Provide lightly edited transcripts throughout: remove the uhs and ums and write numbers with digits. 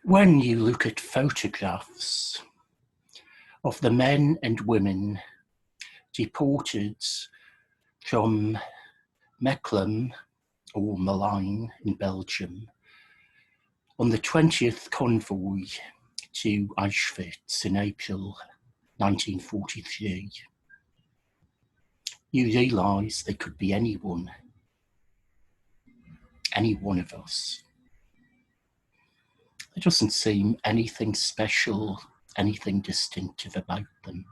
When you look at photographs of the men and women deported from Mechelen or Malines in Belgium on the 20th convoy to Auschwitz in April 1943, you realise they could be anyone, any one of us. There doesn't seem anything special, anything distinctive about them.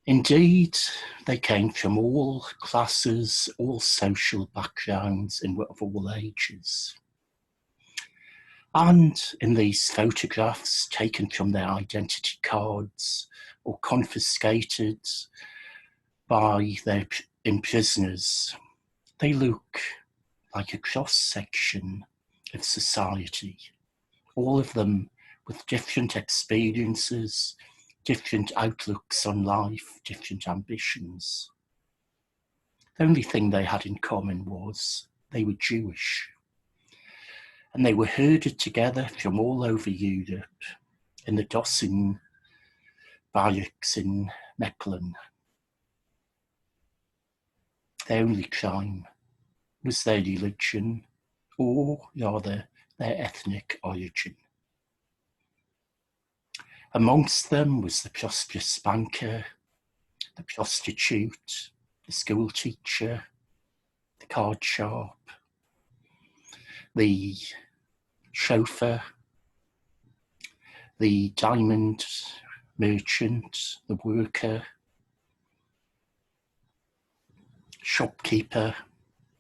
Indeed, they came from all classes, all social backgrounds, and of all ages. And in these photographs taken from their identity cards or confiscated by their imprisoners, they look like a cross-section of society, all of them with different experiences, different outlooks on life, different ambitions. The only thing they had in common was they were Jewish. And they were herded together from all over Europe in the Dossin barracks in Mechelen. Their only crime was their religion, or rather their ethnic origin. Amongst them was the prosperous banker, the prostitute, the school teacher, the cardsharp, the chauffeur, the diamond merchant, the worker, shopkeeper,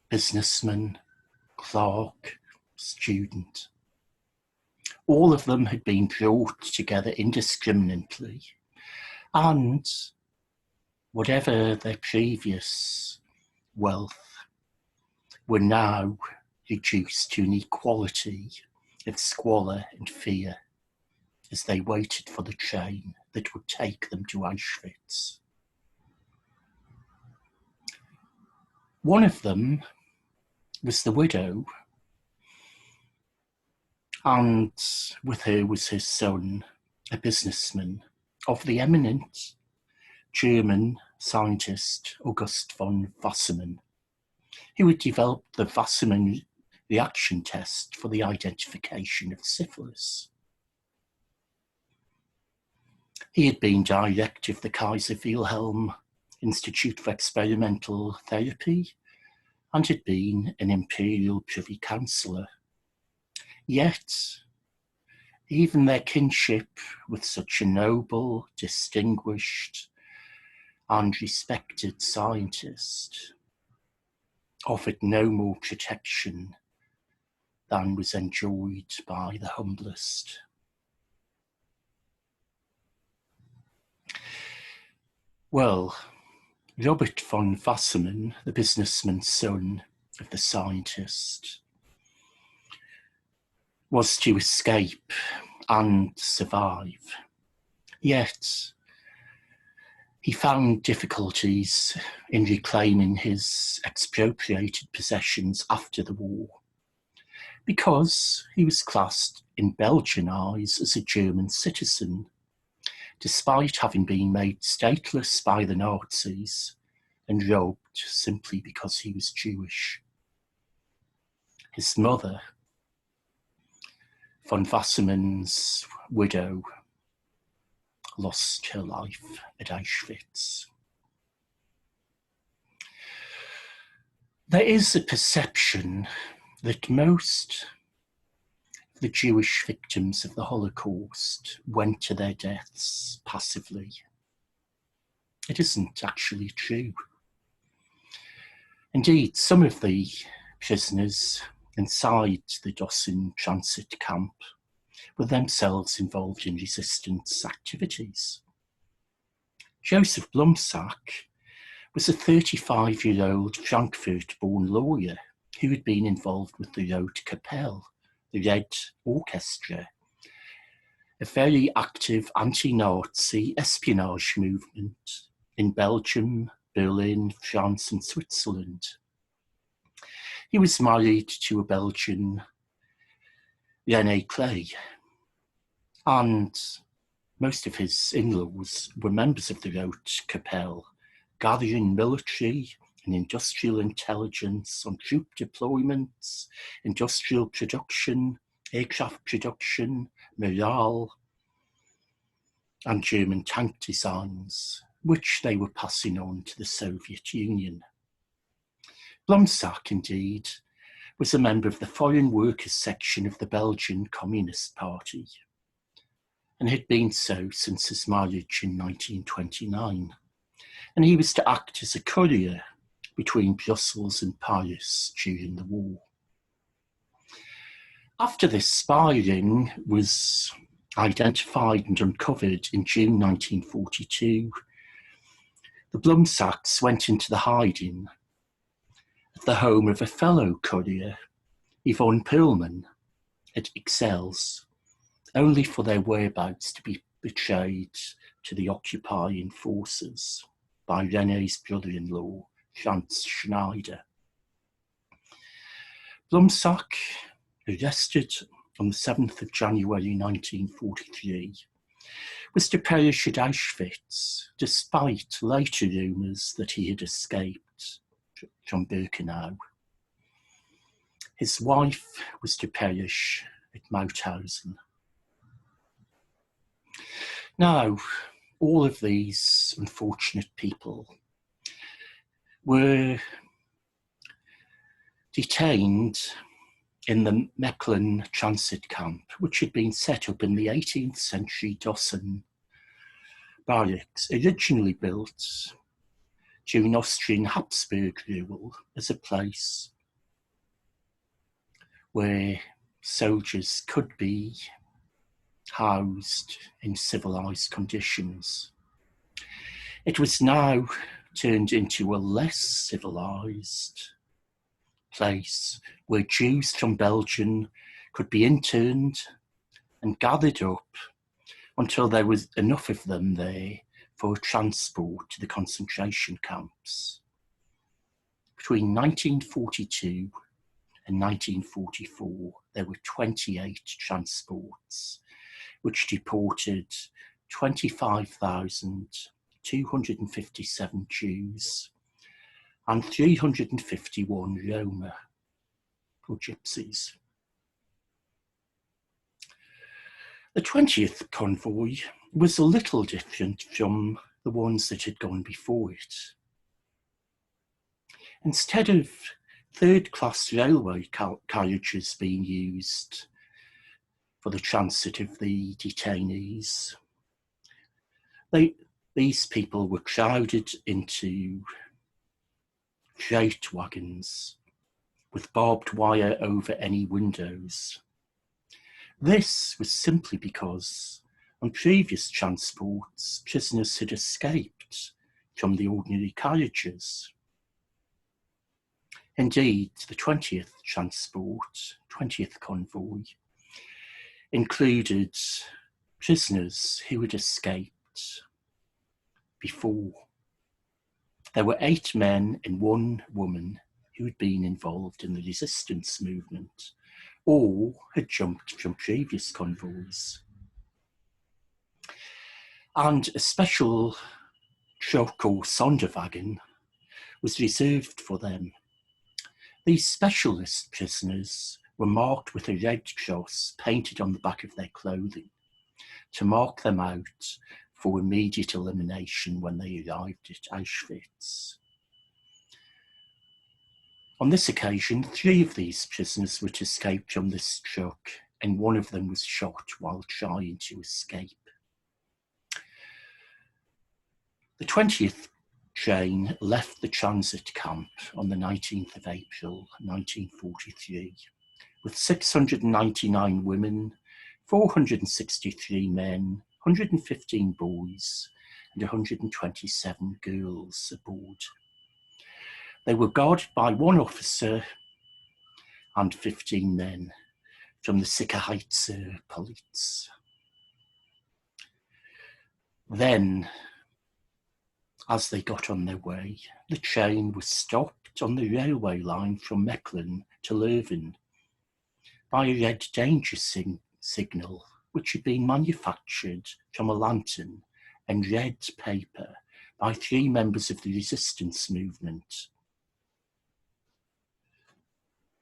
businessman, clerk, student. All of them had been brought together indiscriminately, and whatever their previous wealth, were now reduced to an equality of squalor and fear as they waited for the train that would take them to Auschwitz. One of them was the widow, and with her was his son, a businessman of the eminent German scientist August von Wassermann, who had developed the Wassermann reaction test for the identification of syphilis. He had been director of the Kaiser Wilhelm Institute for Experimental Therapy and had been an imperial privy councillor. Yet, even their kinship with such a noble, distinguished, and respected scientist offered no more protection than was enjoyed by the humblest. Well, Robert von Wassermann, the businessman's son of the scientist, was to escape and survive. Yet, he found difficulties in reclaiming his expropriated possessions after the war, because he was classed in Belgian eyes as a German citizen, despite having been made stateless by the Nazis and robbed simply because he was Jewish. His mother, von Wassermann's widow, lost her life at Auschwitz. There is a perception that most of the Jewish victims of the Holocaust went to their deaths passively. It isn't actually true. Indeed, some of the prisoners inside the Dossin transit camp were themselves involved in resistance activities. Joseph Blumsack was a 35-year-old Frankfurt-born lawyer who had been involved with the Rote Kapelle, the Red Orchestra, a very active anti-Nazi espionage movement in Belgium, Berlin, France, and Switzerland. He was married to a Belgian René Clay, and most of his in-laws were members of the Haute Capelle, gathering military and industrial intelligence on troop deployments, industrial production, aircraft production, morale, and German tank designs, which they were passing on to the Soviet Union. Blomsack, indeed, was a member of the Foreign Workers section of the Belgian Communist Party, and had been so since his marriage in 1929. And he was to act as a courier between Brussels and Paris during the war. After this spy ring was identified and uncovered in June 1942, the Blomsacks went into the hiding at the home of a fellow courier, Yvonne Perlman, at Ixelles, only for their whereabouts to be betrayed to the occupying forces by René's brother-in-law, Franz Schneider. Blomsack, arrested on the 7th of January 1943, was to perish at Auschwitz, despite later rumours that he had escaped from Birkenau. His wife was to perish at Mauthausen. Now, all of these unfortunate people were detained in the Mechelen transit camp, which had been set up in the 18th century Dossin barracks, originally built during Austrian Habsburg rule as a place where soldiers could be housed in civilized conditions. It was now turned into a less civilized place where Jews from Belgium could be interned and gathered up until there was enough of them there for transport to the concentration camps. Between 1942 and 1944, there were 28 transports which deported 25,257 Jews and 351 Roma, or Gypsies. The 20th convoy was a little different from the ones that had gone before it. Instead of third-class railway carriages being used for the transit of the detainees, these people were crowded into freight wagons with barbed wire over any windows. This was simply because on previous transports, prisoners had escaped from the ordinary carriages. Indeed, the 20th convoy, included prisoners who had escaped before. There were 8 men and 1 woman who had been involved in the resistance movement. All had jumped from previous convoys. And a special truck or Sonderwagen was reserved for them. These specialist prisoners were marked with a red cross painted on the back of their clothing to mark them out for immediate elimination when they arrived at Auschwitz. On this occasion, 3 of these prisoners were to escape from this truck, and 1 of them was shot while trying to escape. The 20th train left the transit camp on the 19th of April 1943 with 699 women, 463 men, 115 boys and 127 girls aboard. They were guarded by 1 officer and 15 men from the Sicherheitspolizei. Then, as they got on their way, the train was stopped on the railway line from Mechelen to Leuven. by a red danger signal, which had been manufactured from a lantern and red paper by 3 members of the resistance movement.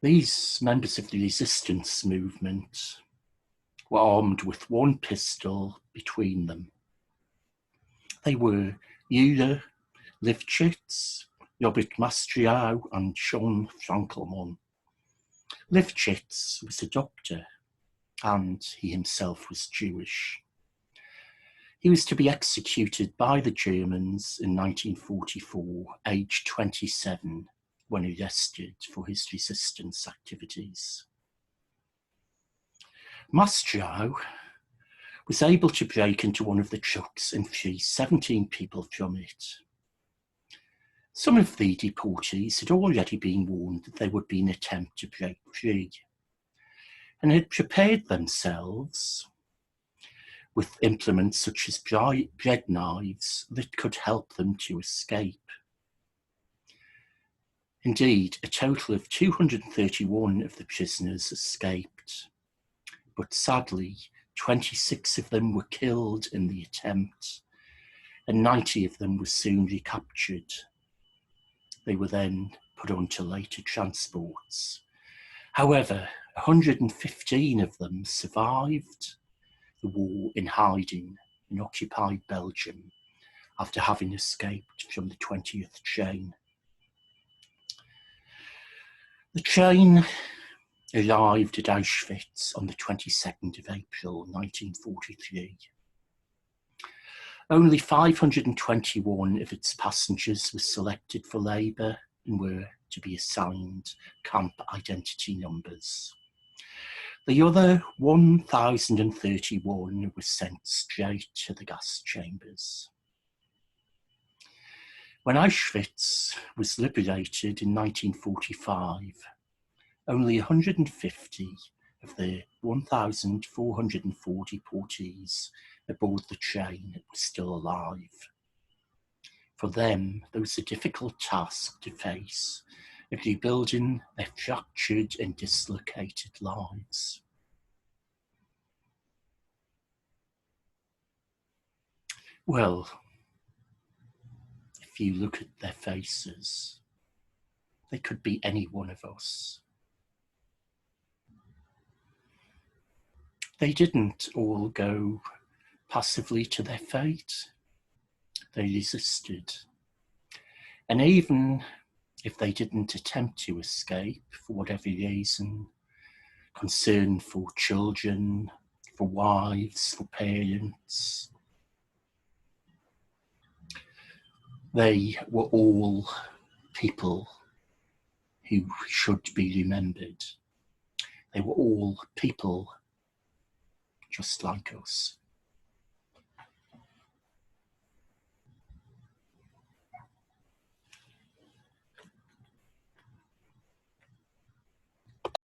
These members of the resistance movement were armed with 1 pistol between them. They were Ulla Lifchitz, Robert Mastriau, and Sean Frankelmann. Lifchitz was a doctor, and he himself was Jewish. He was to be executed by the Germans in 1944, aged 27, when arrested for his resistance activities. Mastriau was able to break into one of the trucks and free 17 people from it. Some of the deportees had already been warned that there would be an attempt to break free, and had prepared themselves with implements such as bread knives that could help them to escape. Indeed, a total of 231 of the prisoners escaped, but sadly, 26 of them were killed in the attempt, and 90 of them were soon recaptured. They were then put onto later transports. However, 115 of them survived the war in hiding in occupied Belgium after having escaped from the 20th train. The train arrived at Auschwitz on the 22nd of April 1943. Only 521 of its passengers were selected for labour and were to be assigned camp identity numbers. The other 1,031 were sent straight to the gas chambers. When Auschwitz was liberated in 1945, only 150 of the 1,440 deportees aboard the train were still alive. For them, there was a difficult task to face of rebuilding their fractured and dislocated lives. Well, if you look at their faces, they could be any one of us. They didn't all go passively to their fate. They resisted. And even if they didn't attempt to escape for whatever reason, concern for children, for wives, for parents, they were all people who should be remembered. They were all people just like us.